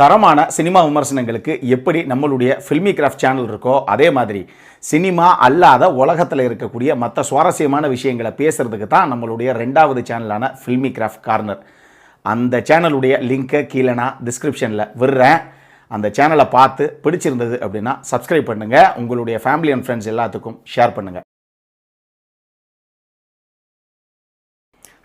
தரமான சினிமா விமர்சனங்களுக்கு எப்படி நம்மளுடைய ஃபில்மி கிராஃப்ட் சேனல் இருக்கோ அதே மாதிரி சினிமா அல்லாத உலகத்தில் இருக்கக்கூடிய மற்ற சுவாரஸ்யமான விஷயங்களை பேசுறதுக்கு தான் நம்மளுடைய ரெண்டாவது சேனலான ஃபில்மி கிராஃப்ட் கார்னர். அந்த சேனலுடைய லிங்கை கீழே நான் டிஸ்கிரிப்ஷனில் விடுறேன். அந்த சேனலை பார்த்து பிடிச்சிருந்தது அப்படின்னா சப்ஸ்கிரைப் பண்ணுங்கள், உங்களுடைய ஃபேமிலி அண்ட் ஃப்ரெண்ட்ஸ் எல்லாத்துக்கும் ஷேர் பண்ணுங்கள்.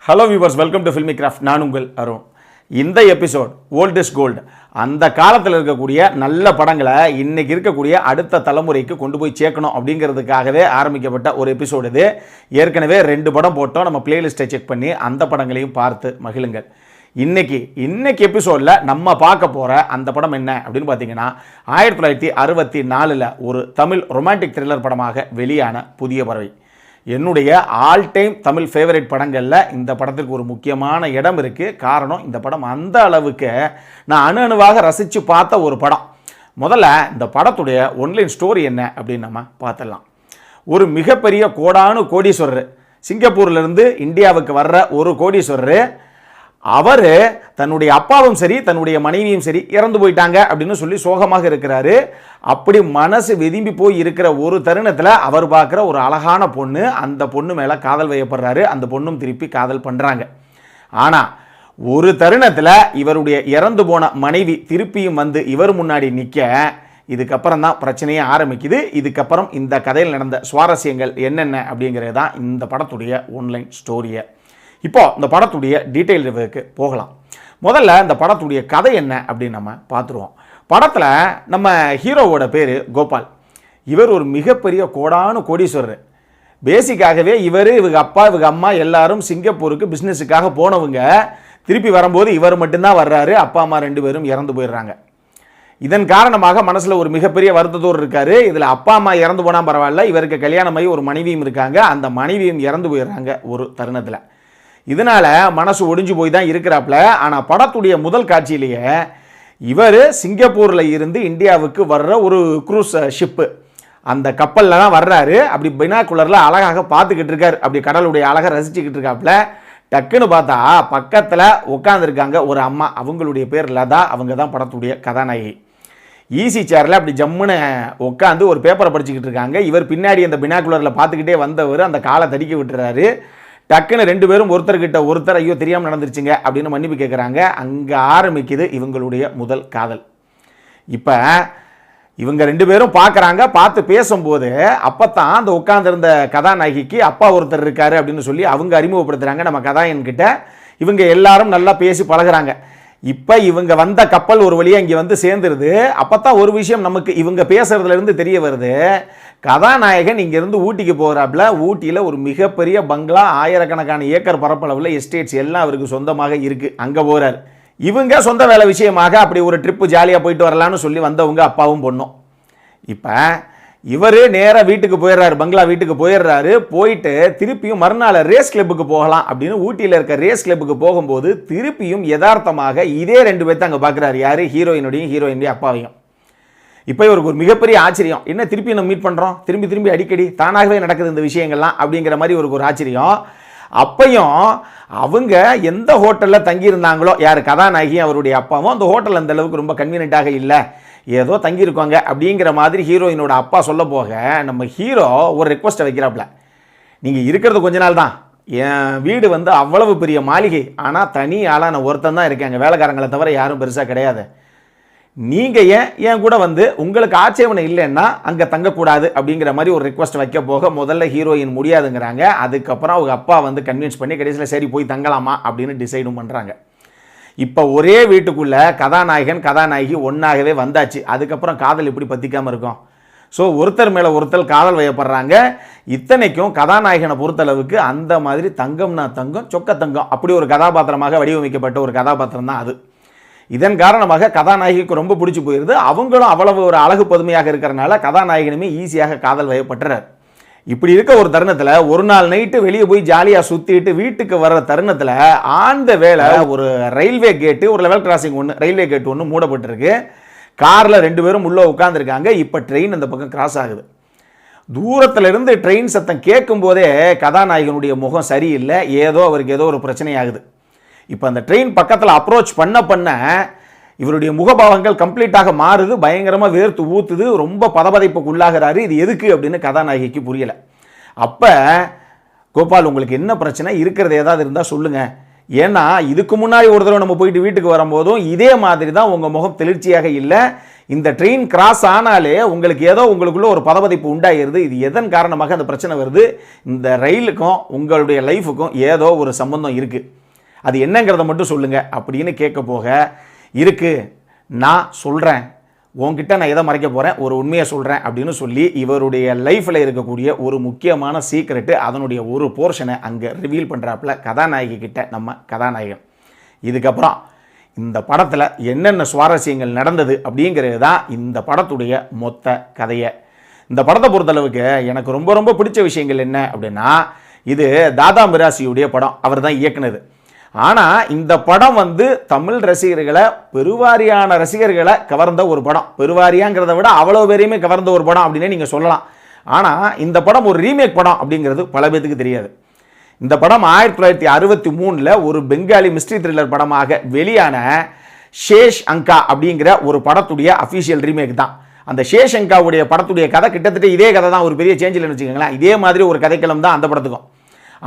Hello viewers, welcome to filmi craft. நான் உங்கள் அருண். இந்த எபிசோட் ஓல்ட் இஸ் கோல்டு. அந்த காலத்தில் இருக்கக்கூடிய நல்ல படங்களை இன்னைக்கு இருக்கக்கூடிய அடுத்த தலைமுறைக்கு கொண்டு போய் சேர்க்கணும் அப்படிங்கிறதுக்காகவே ஆரம்பிக்கப்பட்ட ஒரு எபிசோடு இது. ஏற்கனவே 2 படம் போட்டோம். நம்ம பிளேலிஸ்ட்டை செக் பண்ணி அந்த படங்களையும் பார்த்து மகிழுங்கள். இன்னைக்கு எபிசோடில் நம்ம பார்க்க போகிற அந்த படம் என்ன அப்படின்னு பார்த்தீங்கன்னா 1964 ஒரு தமிழ் ரொமான்டிக் த்ரில்லர் படமாக வெளியான புதிய பறவை. என்னுடைய ஆல் டைம் தமிழ் ஃபேவரட் படங்களில் இந்த படத்திற்கு ஒரு முக்கியமான இடம் இருக்குது. காரணம், இந்த படம் அந்த அளவுக்கு நான் அணுவாக ரசித்து பார்த்த ஒரு படம். முதல்ல இந்த படத்துடைய ஒன்லைன் ஸ்டோரி என்ன அப்படின்னு நம்ம பார்த்துடலாம். ஒரு மிகப்பெரிய கோடீஸ்வரர், சிங்கப்பூர்லேருந்து இந்தியாவுக்கு வர்ற ஒரு கோடீஸ்வரர், அவர் தன்னுடைய அப்பாவும் சரி தன்னுடைய மனைவியும் சரி இறந்து போயிட்டாங்க அப்படின்னு சொல்லி சோகமாக இருக்கிறாரு. அப்படி மனசு வெதும்பி போய் இருக்கிற ஒரு தருணத்தில் அவர் பார்க்குற ஒரு அழகான பொண்ணு, அந்த பொண்ணு மேலே காதல் வயப்படுறாரு. அந்த பொண்ணும் திருப்பி காதல் பண்ணுறாங்க. ஆனால் ஒரு தருணத்தில் இவருடைய இறந்து போன மனைவி திருப்பியும் வந்து இவர் முன்னாடி நிற்க, இதுக்கப்புறம் தான் பிரச்சனையே ஆரம்பிக்குது. இதுக்கப்புறம் இந்த கதையில் நடந்த சுவாரஸ்யங்கள் என்னென்ன அப்படிங்கிறது தான் இந்த படத்துடைய ஒன்லைன் ஸ்டோரியை. இப்போ இந்த படத்துடைய டீட்டெயில் ரிவ்யூக்கு போகலாம். முதல்ல இந்த படத்துடைய கதை என்ன அப்படின்னு நம்ம பார்த்துருவோம். படத்தில் நம்ம ஹீரோவோட பேர் கோபால். இவர் ஒரு மிகப்பெரிய கோடீஸ்வரர். பேசிக்காகவே இவங்க அப்பா இவங்க அம்மா எல்லாரும் சிங்கப்பூருக்கு பிஸ்னஸுக்காக போனவங்க. திருப்பி வரும்போது இவர் மட்டும்தான் வர்றாரு. அப்பா அம்மா 2 பேரும் இறந்து போயிடுறாங்க. இதன் காரணமாக மனசில் ஒரு மிகப்பெரிய வருத்தத்தோடு இருக்காரு. இதில் அப்பா அம்மா இறந்து போனால் பரவாயில்ல, இவருக்கு கல்யாணமாகி ஒரு மனைவியும் இருக்காங்க. அந்த மனைவியும் இறந்து போயிடுறாங்க ஒரு தருணத்தில். இதனால் மனசு ஒடிஞ்சு போய் தான் இருக்கிறாப்புல. ஆனால் படத்துடைய முதல் காட்சியிலேயே இவர் சிங்கப்பூரில் இருந்து இந்தியாவுக்கு வர்ற ஒரு க்ரூஸ் ஷிப்பு, அந்த கப்பலில் தான் வர்றாரு. அப்படி பைனாகுலரில் அழகாக பார்த்துக்கிட்டு இருக்கார். அப்படி கடலுடைய அழகை ரசிச்சுக்கிட்டு இருக்காப்புல. டக்குன்னு பார்த்தா பக்கத்தில் உட்காந்துருக்காங்க ஒரு அம்மா. அவங்களுடைய பேர் லதா. அவங்க தான் படத்துடைய கதாநாயகி. ஈஸி சேரில் அப்படி ஜம்முன்னு உட்காந்து ஒரு பேப்பரை படிச்சுக்கிட்டு இருக்காங்க. இவர் பின்னாடி அந்த பினாகுலரில் பார்த்துக்கிட்டே வந்தவர் அந்த காலை தடிக்க விட்டுறாரு. டக்குன்னு 2 பேரும் ஒருத்தர்கிட்ட ஒருத்தர் ஐயோ தெரியாமல் நடந்துருச்சுங்க அப்படின்னு மன்னிப்பு கேட்குறாங்க. அங்கே ஆரம்பிக்குது இவங்களுடைய முதல் காதல். இப்போ இவங்க 2 பேரும் பார்க்குறாங்க. பார்த்து பேசும்போது அப்போத்தான் அந்த உட்கார்ந்துருந்த கதாநாயகிக்கு அப்பா ஒருத்தர் இருக்காரு அப்படின்னு சொல்லி அவங்க அறிமுகப்படுத்துகிறாங்க நம்ம கதாயன்கிட்ட. இவங்க எல்லாரும் நல்லா பேசி பழகுறாங்க. இப்போ இவங்க வந்த கப்பல் ஒரு வழியாக இங்கே வந்து சேர்ந்துருது. அப்போ தான் ஒரு விஷயம் நமக்கு இவங்க பேசுறதுலேருந்து தெரிய வருது. கதாநாயகன் இங்கேருந்து ஊட்டிக்கு போகிறாப்புல. ஊட்டியில் ஒரு மிகப்பெரிய பங்களா, ஆயிரக்கணக்கான ஏக்கர் பரப்பளவில் எஸ்டேட்ஸ் எல்லாம் அவருக்கு சொந்தமாக இருக்குது. அங்கே போகிறார். இவங்க சொந்த வேலை விஷயமாக அப்படி ஒரு ட்ரிப்பு ஜாலியாக போயிட்டு வரலான்னு சொல்லி வந்தவங்க அப்பாவும் பொண்ணும். இப்போ இவர் நேராக வீட்டுக்கு போயிடுறாரு, பங்களா வீட்டுக்கு போயிடுறாரு. போயிட்டு திருப்பியும் மறுநாள் ரேஸ் கிளப்புக்கு போகலாம் அப்படின்னு ஊட்டியில் இருக்க ரேஸ் கிளப்புக்கு போகும்போது திருப்பியும் யதார்த்தமாக இதே 2 பேர்த்த அங்கே பார்க்குறாரு. யார்? ஹீரோயினுடைய அப்பாவையும். இப்போ இவருக்கு ஒரு மிகப்பெரிய ஆச்சரியம். என்ன திருப்பி நம்ம மீட் பண்ணுறோம், திரும்பி அடிக்கடி தானாகவே நடக்குது இந்த விஷயங்கள்லாம் அப்படிங்கிற மாதிரி இவருக்கு ஒரு ஆச்சரியம். அப்பையும் அவங்க எந்த ஹோட்டலில் தங்கியிருந்தாங்களோ, யார் கதாநாயகி அவருடைய அப்பாவும், அந்த ஹோட்டல் அந்த அளவுக்கு ரொம்ப கன்வீனியன்ட்டாக இல்லை, ஏதோ தங்கியிருக்கோங்க அப்படிங்கிற மாதிரி ஹீரோயினோட அப்பா சொல்ல போக நம்ம ஹீரோ ஒரு ரெக்வஸ்ட்டை வைக்கிறாப்புல. நீங்கள் இருக்கிறது கொஞ்ச நாள் தான், என் வீடு வந்து அவ்வளவு பெரிய மாளிகை, ஆனால் தனி ஆளாக நான் ஒருத்தன் தான் இருக்கேன், வேலைக்காரங்களை தவிர யாரும் பெருசாக கிடையாது. நீங்கள் ஏன் கூட வந்து உங்களுக்கு ஆட்சேபனை இல்லைன்னா அங்கே தங்கக்கூடாது அப்படிங்கிற மாதிரி ஒரு ரிக்வஸ்ட் வைக்க போக முதல்ல ஹீரோயின் முடியாதுங்கிறாங்க. அதுக்கப்புறம் அவங்க அப்பா வந்து கன்வின்ஸ் பண்ணி கடைசியில் சரி போய் தங்கலாமா அப்படின்னு டிசைடும் பண்ணுறாங்க. இப்போ ஒரே வீட்டுக்குள்ளே கதாநாயகி ஒன்றாகவே வந்தாச்சு. அதுக்கப்புறம் காதல் எப்படி பற்றிக்காமல் இருக்கும்? ஸோ ஒருத்தர் மேலே ஒருத்தர் காதல் வயப்படுறாங்க. இத்தனைக்கும் கதாநாயகனை பொறுத்தளவுக்கு அந்த மாதிரி தங்கம்னா தங்கம், சொக்க தங்கம், அப்படி ஒரு கதாபாத்திரமாக வடிவமைக்கப்பட்ட ஒரு கதாபாத்திரம் தான் அது. இதன் காரணமாக கதாநாயகிக்கு ரொம்ப பிடிச்சி போயிடுது. அவங்களும் அவ்வளவு ஒரு அழகு பதுமையாக இருக்கிறனால கதாநாயகனுமே ஈஸியாக காதல் வயப்பட்டுறார். இப்படி இருக்க ஒரு தருணத்தில் ஒரு நாள் நைட்டு வெளியே போய் ஜாலியாக சுற்றிட்டு வீட்டுக்கு வர்ற தருணத்தில் ஆந்த வேலை ஒரு ரயில்வே கேட்டு, ஒரு லெவல் கிராசிங் ரயில்வே கேட்டு ஒன்று மூடப்பட்டிருக்கு. காரில் 2 பேரும் உள்ளே உட்காந்துருக்காங்க. இப்போ ட்ரெயின் அந்த பக்கம் கிராஸ் ஆகுது. தூரத்தில் இருந்து ட்ரெயின் சத்தம் கேட்கும் போதே கதாநாயகனுடைய முகம் சரியில்லை, அவருக்கு ஏதோ ஒரு பிரச்சனை ஆகுது. இப்போ அந்த ட்ரெயின் பக்கத்தில் அப்ரோச் பண்ண இவருடைய முகபாவங்கள் கம்ப்ளீட்டாக மாறுது, பயங்கரமாக வேர்த்து ஊத்துது, ரொம்ப பதபதைப்புக்கு உள்ளாகிறாரு. இது எதுக்கு அப்படின்னு கதாநாயகிக்கு புரியலை. அப்போ கோபால் உங்களுக்கு என்ன பிரச்சனை, இருக்கிறது ஏதாவது இருந்தால் சொல்லுங்கள். ஏன்னா இதுக்கு முன்னாடி ஒரு தடவை நம்ம போயிட்டு வீட்டுக்கு வரும்போதும் இதே மாதிரி தான் உங்கள் முகம் தெளிர்ச்சியாக இல்லை. இந்த ட்ரெயின் கிராஸ் ஆனாலே உங்களுக்கு ஏதோ உங்களுக்குள்ள ஒரு பதபதைப்பு உண்டாயிருது. இது எதன் காரணமாக அந்த பிரச்சனை வருது? இந்த ரயிலுக்கும் உங்களுடைய லைஃபுக்கும் ஏதோ ஒரு சம்பந்தம் இருக்குது, அது என்னங்கிறத மட்டும் சொல்லுங்கள் அப்படின்னு கேட்க போக, இருக்கு நான் சொல்கிறேன், உங்ககிட்ட நான் எதை மறைக்க போகிறேன், ஒரு உண்மையை சொல்கிறேன் அப்படின்னு சொல்லி இவருடைய லைஃப்பில் இருக்கக்கூடிய ஒரு முக்கியமான சீக்ரெட்டு, அதனுடைய ஒரு போர்ஷனை அங்கே ரிவீல் பண்ணுறாப்புல கதாநாயகி கிட்ட நம்ம கதாநாயகன். இதுக்கப்புறம் இந்த படத்தில் என்னென்ன சுவாரஸ்யங்கள் நடந்தது அப்படிங்கிறது தான் இந்த படத்துடைய மொத்த கதையை. இந்த படத்தை பொறுத்தளவுக்கு எனக்கு ரொம்ப ரொம்ப பிடிச்ச விஷயங்கள் என்ன அப்படின்னா, இது தாதா மிராசியுடைய படம், அவர் தான் இயக்குனது. ஆனால் இந்த படம் தமிழ் ரசிகர்களை, பெருவாரியான ரசிகர்களை கவர்ந்த ஒரு படம். பெருவாரியாங்கிறத விட அவ்வளோ பேரையுமே கவர்ந்த ஒரு படம் அப்படின்னே நீங்கள் சொல்லலாம். ஆனால் இந்த படம் ஒரு ரீமேக் படம் அப்படிங்கிறது பல பேருக்கு தெரியாது. இந்த படம் 1963 ஒரு பெங்காலி மிஸ்ட்ரி த்ரில்லர் படமாக வெளியான ஷேஷ் அங்கா அப்படிங்கிற ஒரு படத்துடைய அஃபிஷியல் ரீமேக் தான். அந்த ஷேஷ் அங்காவுடைய படத்துடைய கதை கிட்டத்தட்ட இதே கதை தான், ஒரு பெரிய சேஞ்ச் இல்லைன்னு வச்சுக்கோங்களேன். இதே மாதிரி ஒரு கதைக்களம் தான் அந்த படத்துக்கும்.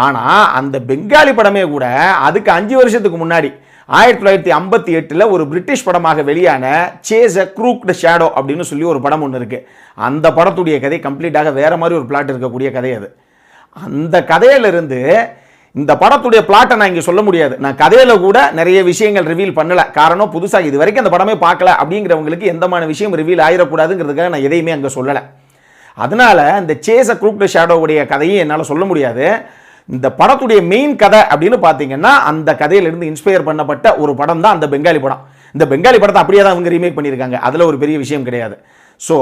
ஆனால் அந்த பெங்காலி படமே கூட அதுக்கு 5 வருஷத்துக்கு முன்னாடி 1958 ஒரு பிரிட்டிஷ் படமாக வெளியான சேஸ் அ க்ரூக்டு ஷேடோ அப்படின்னு சொல்லி ஒரு படம் ஒன்று இருக்குது. அந்த படத்துடைய கதை கம்ப்ளீட்டாக வேற மாதிரி ஒரு பிளாட் இருக்கக்கூடிய கதை அது. அந்த கதையிலிருந்து இந்த படத்துடைய பிளாட்டை நான் இங்கே சொல்ல முடியாது. நான் கதையில் கூட நிறைய விஷயங்கள் ரிவீல் பண்ணலை. காரணம், புதுசாக இது வரைக்கும் அந்த படமே பார்க்கல அப்படிங்கிறவங்களுக்கு எந்தமான விஷயம் ரிவீல் ஆயிடக்கூடாதுங்கிறதுக்காக நான் எதையுமே அங்கே சொல்லலை. அதனால இந்த சேஸ் அ க்ரூக்டு ஷேடோவுடைய கதையும் என்னால் சொல்ல முடியாது. இந்த படத்துடைய மெயின் கதை அப்படின்னு பார்த்தீங்கன்னா, அந்த கதையிலிருந்து இன்ஸ்பயர் பண்ணப்பட்ட ஒரு படம் தான் அந்த பெங்காலி படம். இந்த பெங்காலி படத்தை அப்படியே தான் அவங்க ரீமேக் பண்ணியிருக்காங்க. அதில் ஒரு பெரிய விஷயம் கிடையாது. ஸோ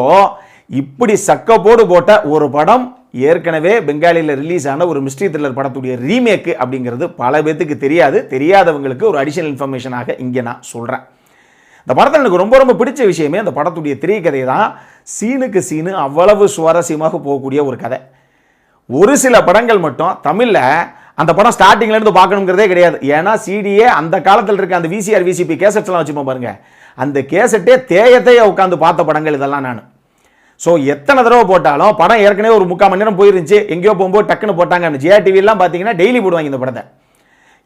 இப்படி சக்கப்போடு போட்ட ஒரு படம் ஏற்கனவே பெங்காலியில் ரிலீஸ் ஆன ஒரு மிஸ்ட்ரி த்ரில்லர் படத்துடைய ரீமேக்கு அப்படிங்கிறது பல பேத்துக்கு தெரியாது. தெரியாதவங்களுக்கு ஒரு அடிஷனல் இன்ஃபர்மேஷனாக இங்கே நான் சொல்கிறேன். இந்த படத்தில் எனக்கு ரொம்ப ரொம்ப பிடிச்ச விஷயமே அந்த படத்துடைய திரைக்கதை தான். சீனுக்கு சீனு அவ்வளவு சுவாரஸ்யமாக போகக்கூடிய ஒரு கதை. ஒரு சில படங்கள் மட்டும் தமிழில் அந்த படம் ஸ்டார்டிங்லேருந்து பார்க்கணுங்கிறதே கிடையாது. ஏன்னா சிடியே அந்த காலத்தில் இருக்க அந்த விசிஆர் விசிபி கேசட்ஸ்லாம் வச்சுப்போம் பாருங்க, அந்த கேசட்டே தேய உட்காந்து பார்த்த படங்கள் இதெல்லாம் நான். ஸோ எத்தனை தடவை போட்டாலும் படம் ஏற்கனவே ஒரு 3/4 மணி நேரம் போயிருந்துச்சு, எங்கேயோ போகும்போது டக்குன்னு போட்டாங்க. ஜிஆர் டிவிலாம் பார்த்தீங்கன்னா டெய்லி போடுவாங்க இந்த படத்தை.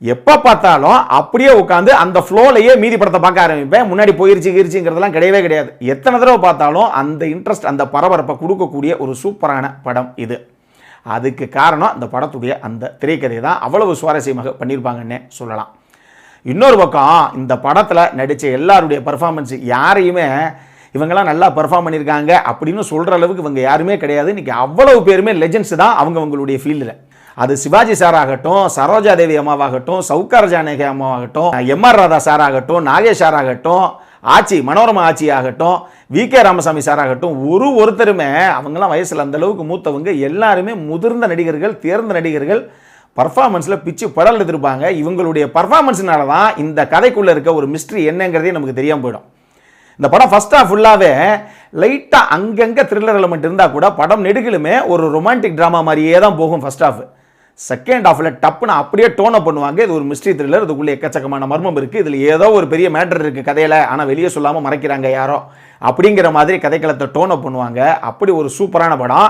எப்போ பார்த்தாலும் அப்படியே உட்காந்து அந்த ஃப்ளோலையே மீதி படத்தை பார்க்க ஆரம்பிப்பேன். முன்னாடி போயிருச்சுங்கிறதுலாம் கிடையவே கிடையாது. எத்தனை தடவை பார்த்தாலும் அந்த இன்ட்ரெஸ்ட், அந்த பரபரப்பை கொடுக்கக்கூடிய ஒரு சூப்பரான படம் இது. அதுக்கு காரணம் இந்த படத்துடைய அந்த திரைக்கதை தான். அவ்வளவு சுவாரஸ்யமாக பண்ணியிருப்பாங்கன்னே சொல்லலாம். இன்னொரு பக்கம் இந்த படத்தில் நடித்த எல்லாருடைய பர்ஃபார்மன்ஸ், யாரையுமே இவங்கெல்லாம் நல்லா பெர்ஃபார்ம் பண்ணியிருக்காங்க அப்படின்னு சொல்கிற அளவுக்கு இவங்க யாருமே கிடையாது. இன்றைக்கி அவ்வளவு பேருமே லெஜெண்ட்ஸ் தான் அவங்களுடைய ஃபீல்டில். அது சிவாஜி சார் ஆகட்டும், சரோஜா தேவி அம்மாவாகட்டும், சவுகார் ஜானகி அம்மாவாகட்டும், எம்ஆர் ராதா சார் ஆகட்டும், நாகேஷ் சார் ஆகட்டும், ஆச்சி மனோரமா ஆச்சி ஆகட்டும், வி.கே. ராமசாமி சார் ஆகட்டும், ஒருத்தருமே அவங்களாம் வயசில் அந்த அளவுக்கு மூத்தவங்க, எல்லாருமே முதிர்ந்த நடிகர்கள், தேர்ந்த நடிகர்கள். பர்ஃபார்மன்ஸில் பிச்சு படல் எடுத்திருப்பாங்க. இவங்களுடைய பர்ஃபார்மன்ஸ்னால தான் இந்த கதைக்குள்ளே இருக்க ஒரு மிஸ்ட்ரி என்னங்கிறதே நமக்கு தெரியாமல் போயிடும். இந்த படம் ஃபர்ஸ்ட் ஹாஃப் ஃபுல்லாகவே லைட்டாக அங்கங்கே த்ரில்லர் எலமெண்ட் இருந்தால் கூட படம் நெடுகிலுமே ஒரு ரொமான்டிக் ட்ராமா மாதிரியே தான் போகும் ஃபர்ஸ்ட் ஹாஃப். செகண்ட் ஹாஃபில் டப்புன்னு அப்படியே டோன் அப் பண்ணுவாங்க. இது ஒரு மிஸ்ட்ரி த்ரில்லர், இதுக்குள்ளே எக்கச்சக்கமான மர்மம் இருக்குது, இதில் ஏதோ ஒரு பெரிய மேட்டர் இருக்குது கதையில், ஆனால் வெளியே சொல்லாமல் மறைக்கிறாங்க யாரோ அப்படிங்கிற மாதிரி கதைக்களத்தை டோன் அப் பண்ணுவாங்க. அப்படி ஒரு சூப்பரான படம்.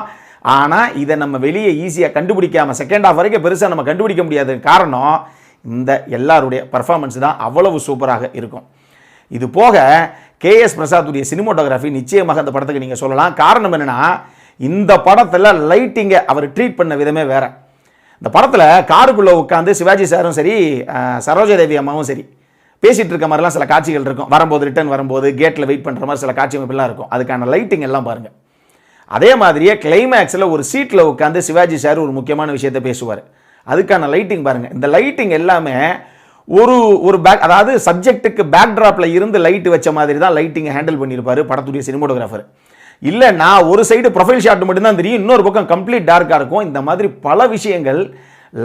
ஆனால் இதை நம்ம வெளியே ஈஸியாக கண்டுபிடிக்காமல் செகண்ட் ஹாஃப் வரைக்கும் பெருசாக நம்ம கண்டுபிடிக்க முடியாது. காரணம், இந்த எல்லாருடைய பர்ஃபார்மன்ஸ் தான் அவ்வளவு சூப்பராக இருக்கும். இது போக கேஎஸ் பிரசாத்துடைய சினிமோட்டோகிராஃபி நிச்சயமாக அந்த படத்துக்கு நீங்கள் சொல்லலாம். காரணம் என்னென்னா, இந்த படத்தில் லைட்டிங்கை அவர் ட்ரீட் பண்ண விதமே வேறு. இந்த படத்தில் காருக்குள்ளே உட்காந்து சிவாஜி சாரும் சரி, சரோஜா தேவி அம்மாவும் சரி பேசிகிட்டு இருக்க மாதிரிலாம் சில காட்சிகள் இருக்கும். வரும்போது ரிட்டர்ன் வரும்போது கேட்டில் வெயிட் பண்ணுற மாதிரி சில காட்சி அமைப்புலாம் இருக்கும். அதுக்கான லைட்டிங் எல்லாம் பாருங்கள். அதே மாதிரியே கிளைமேக்ஸில் ஒரு சீட்டில் உட்காந்து சிவாஜி சார் ஒரு முக்கியமான விஷயத்தை பேசுவார். அதுக்கான லைட்டிங் பாருங்கள். இந்த லைட்டிங் எல்லாமே ஒரு பேக், அதாவது சப்ஜெக்ட்டுக்கு பேக் ட்ராப்பில் இருந்து லைட் வச்ச மாதிரி தான் லைட்டிங்கை ஹேண்டில் பண்ணியிருப்பார் படத்துடைய சினிமோட்டோகிராஃபர். இல்லை நான் ஒரு சைடு ப்ரொஃபைல் ஷாட் மட்டும்தான் தெரியும், இன்னொரு பக்கம் கம்ப்ளீட் டார்க்காக இருக்கும். இந்த மாதிரி பல விஷயங்கள்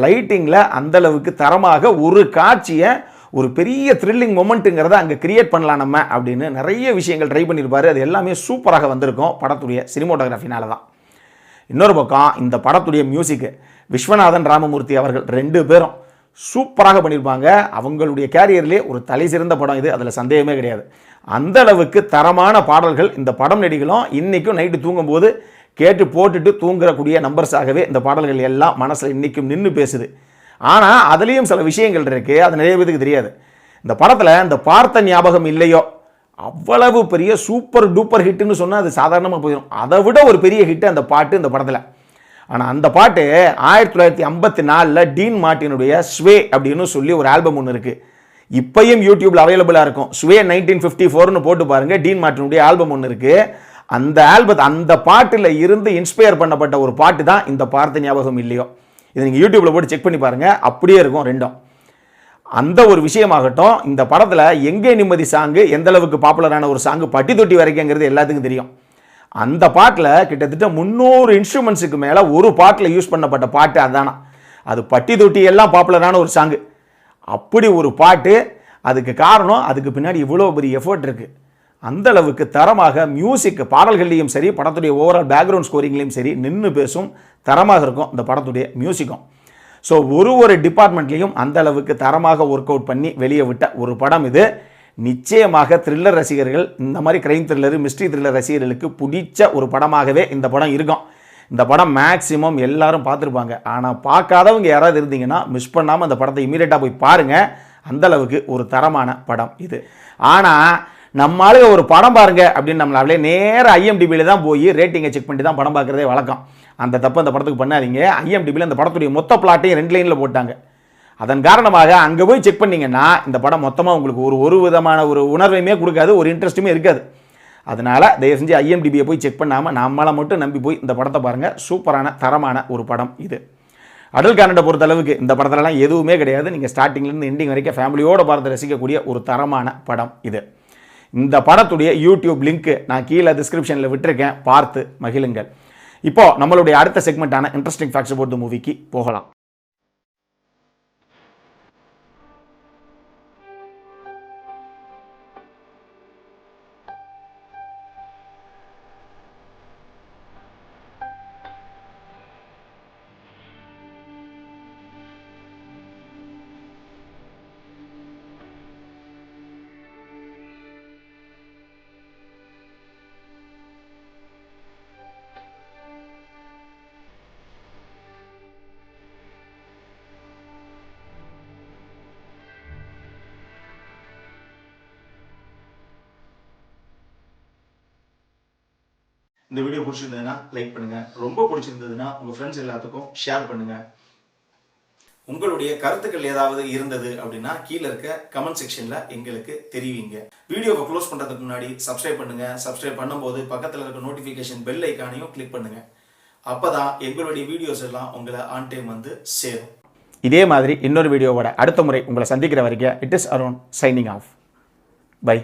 லைட்டிங்கில் அந்தளவுக்கு தரமாக ஒரு காட்சியை, ஒரு பெரிய த்ரில்லிங் மொமெண்ட்டுங்கிறத அங்கே கிரியேட் பண்ணலாம் நம்ம அப்படின்னு நிறைய விஷயங்கள் ட்ரை பண்ணியிருப்பார். அது எல்லாமே சூப்பராக வந்திருக்கும் படத்துடைய சினிமோட்டோகிராஃபினால தான். இன்னொரு பக்கம் இந்த படத்துடைய மியூசிக்கு விஸ்வநாதன் ராமமூர்த்தி அவர்கள் 2 பேரும் சூப்பராக பண்ணியிருப்பாங்க. அவங்களுடைய கேரியர்லேயே ஒரு தலை சிறந்த படம் இது, அதில் சந்தேகமே கிடையாது. அந்த அளவுக்கு தரமான பாடல்கள். இந்த படம் நடிகளும் இன்றைக்கும் நைட்டு தூங்கும்போது கேட்டு போட்டுட்டு தூங்குறக்கூடிய நம்பர்ஸாகவே இந்த பாடல்கள் எல்லாம் மனசில் இன்றைக்கும் நின்று பேசுது. ஆனால் அதுலேயும் சில விஷயங்கள் இருக்குது, அது நிறைய பேருக்கு தெரியாது. இந்த படத்தில் இந்த பார்த்த ஞாபகம் இல்லையோ அவ்வளவு பெரிய சூப்பர் டூப்பர் ஹிட்டுன்னு சொன்னால் அது சாதாரணமாக போயிடும். அதை விட ஒரு பெரிய ஹிட்டு அந்த பாட்டு இந்த படத்தில். ஆனால் அந்த பாட்டு 1954 டீன் மார்ட்டினுடைய ஸ்வே அப்படின்னு சொல்லி ஒரு ஆல்பம் ஒன்று இருக்குது. இப்பையும் யூடியூப்ல அவைலபிளாக இருக்கும். ஸ்வே 1954ன்னு போட்டு பாருங்கள், டீன் மார்ட்டினுடைய ஆல்பம் ஒன்று இருக்குது. அந்த அந்த பாட்டில் இருந்து இன்ஸ்பயர் பண்ணப்பட்ட ஒரு பாட்டு தான் இந்த பார்த்த ஞாபகம் இல்லையோ. இதை நீங்கள் யூடியூப்பில் போட்டு செக் பண்ணி பாருங்கள், அப்படியே இருக்கும் ரெண்டும். அந்த ஒரு விஷயமாகட்டும், இந்த படத்தில் எங்கே நிம்மதி சாங்கு எந்த அளவுக்கு பாப்புலரான ஒரு சாங்கு, பட்டி தொட்டி வரைக்குங்கிறது எல்லாத்துக்கும் தெரியும். அந்த பாட்டில் கிட்டத்தட்ட 300 இன்ஸ்ட்ருமெண்ட்ஸுக்கு மேலே ஒரு பாட்டில் யூஸ் பண்ணப்பட்ட பாட்டு அதானா. அது பட்டி தொட்டி எல்லாம் பாப்புலரான ஒரு சாங்கு. அப்படி ஒரு பாட்டு. அதுக்கு காரணம் அதுக்கு பின்னாடி இவ்வளோ பெரிய எஃபர்ட் இருக்குது. அந்த அளவுக்கு தரமாக மியூசிக் பாடல்கள்லையும் சரி, படத்துடைய ஓவரால் பேக்ரவுண்ட் ஸ்கோரிங்லையும் சரி நின்று பேசும் தரமாக இருக்கும் இந்த படத்துடைய மியூசிக்கும். ஸோ ஒரு டிபார்ட்மெண்ட்லேயும் அந்த அளவுக்கு தரமாக ஒர்க் அவுட் பண்ணி வெளியே விட்ட ஒரு படம் இது. நிச்சயமாக த்ரில்லர் ரசிகர்கள், இந்த மாதிரி கிரைம் த்ரில்லர், மிஸ்ட்ரி த்ரில்லர் ரசிகர்களுக்கு பிடிச்ச ஒரு படமாகவே இந்த படம் இருக்கும். இந்த படம் மேக்ஸிமம் எல்லாரும் பார்த்துருப்பாங்க. ஆனால் பார்க்காதவங்க யாராவது இருந்தீங்கன்னா மிஸ் பண்ணாமல் இந்த படத்தை இமீடியட்டாக போய் பாருங்கள். அந்தளவுக்கு ஒரு தரமான படம் இது. ஆனால் நம்மளால ஒரு படம் பாருங்க அப்படின்னு நம்மளாலே நேராக ஐஎம்டிபியில் தான் போய் ரேட்டிங்கை செக் பண்ணி தான் படம் பார்க்குறதே வழக்கம். அந்த தப்பு அந்த படத்துக்கு பண்ணாதீங்க. ஐஎம்டிபியில் அந்த படத்துடைய மொத்த பிளாட்டையும் 2 லைனில் போட்டாங்க. அதன் காரணமாக அங்கே போய் செக் பண்ணிங்கன்னா இந்த படம் மொத்தமாக உங்களுக்கு ஒரு விதமான ஒரு உணர்வையுமே கொடுக்காது, ஒரு இன்ட்ரெஸ்ட்டுமே இருக்காது. அதனால் தயவு செஞ்சு ஐஎம்டிபியை போய் செக் பண்ணாமல் நம்மளை மட்டும் நம்பி போய் இந்த படத்தை பாருங்கள். சூப்பரான தரமான ஒரு படம் இது. அடல் கானடை பொறுத்தளவுக்கு இந்த படத்துலலாம் எதுவுமே கிடையாது. நீங்கள் ஸ்டார்டிங்லேருந்து எண்டிங் வரைக்கும் ஃபேமிலியோடு பார்த்து ரசிக்கக்கூடிய ஒரு தரமான படம் இது. இந்த படத்துடைய யூடியூப் லிங்க் நான் கீழே டிஸ்கிரிப்ஷனில் விட்டுருக்கேன், பார்த்து மகிழுங்கள். இப்போ நம்மளுடைய அடுத்த செக்மெண்ட்டான இன்ட்ரெஸ்டிங் ஃபேக்ட்ஸ் அபௌட் தி மூவிக்கு போகலாம். இந்த வீடியோ பிடிச்சிருந்ததுன்னா லைக் பண்ணுங்க, ரொம்ப பிடிச்சிருந்ததுன்னா உங்க ஃப்ரெண்ட்ஸ் எல்லாத்துக்கும் ஷேர் பண்ணுங்க. உங்களுடைய கருத்துக்கள் ஏதாவது இருந்தது அப்படின்னா கீழே இருக்க கமெண்ட் செக்ஷன்ல எங்களுக்கு தெரிவிங்க. வீடியோவை க்ளோஸ் பண்றதுக்கு முன்னாடி சப்ஸ்கிரைப் பண்ணுங்க. சப்ஸ்கிரைப் பண்ணும்போது பக்கத்தில் இருக்க நோட்டிபிகேஷன் பெல் ஐக்கானையும் கிளிக் பண்ணுங்க. அப்பதான் எங்களுடைய வீடியோஸ் எல்லாம் உங்களை ஆன் டைம் வந்து சேரும். இதே மாதிரி இன்னொரு வீடியோவோட அடுத்த முறை உங்களை சந்திக்கிற வரைக்கும் it is Arun signing off. By.